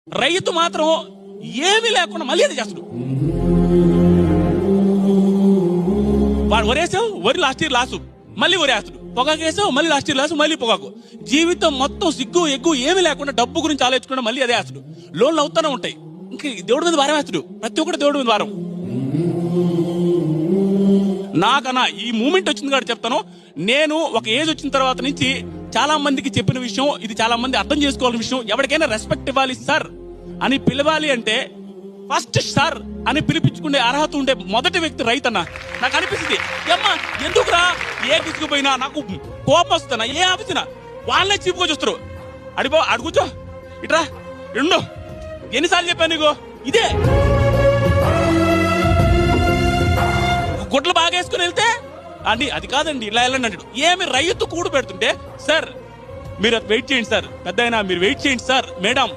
రైతు మాత్రం ఏమీ లేకుండా మళ్ళీ అది చేస్తాడు. వాడు వరేసావు, వరి లాస్ట్ ఇయర్ లాసు, మళ్ళీ వరేస్తాడు. పొగాకు వేసావు, మళ్ళీ లాస్ట్ ఇయర్ లాసు, మళ్ళీ పొగాకు. జీవితం మొత్తం సిగ్గు ఎగ్గు ఏమీ లేకుండా డబ్బు గురించి ఆలోచించకుండా మళ్ళీ అదే వేస్తాడు. లోన్లు అవుతానే ఉంటాయి. ఇంకా దేవుడి మీద భారం వేస్తాడు. ప్రతి ఒక్కటి దేవుడి మీద భారం. నాకన్నా ఈ మూమెంట్ వచ్చింది కాబట్టి చెప్తాను. నేను ఒక ఏజ్ వచ్చిన తర్వాత నుంచి చాలా మందికి చెప్పిన విషయం ఇది, చాలా మంది అర్థం చేసుకోవాల్సిన విషయం. ఎవరికైనా రెస్పెక్ట్ ఇవ్వాలి సార్ అని పిలవాలి అంటే ఫస్ట్ సార్ అని పిలిపించుకునే అర్హత ఉండే మొదటి వ్యక్తి రైతన్న. నాకు అనిపిస్తుంది, ఏమ్మా ఎందుకురా ఏ తీసుకుపోయినా నాకు కోపం వస్తున్నా, ఏ ఆఫీసినా వాళ్ళనే చీపుకొని చూస్తారు. అడుగుచో ఇట్రా రెండు ఎన్నిసార్లు చెప్పాను నీకు ఇదే. గుడ్లు బాగా వేసుకుని వెళ్తే అండి అది కాదండి ఇలా వెళ్ళండి అంటాడు. ఏమి రైతు కూడు పెడుతుంటే సార్ మీరు వెయిట్ చేయండి సార్, పెద్ద అయినా మీరు వెయిట్ చేయండి సార్, మేడం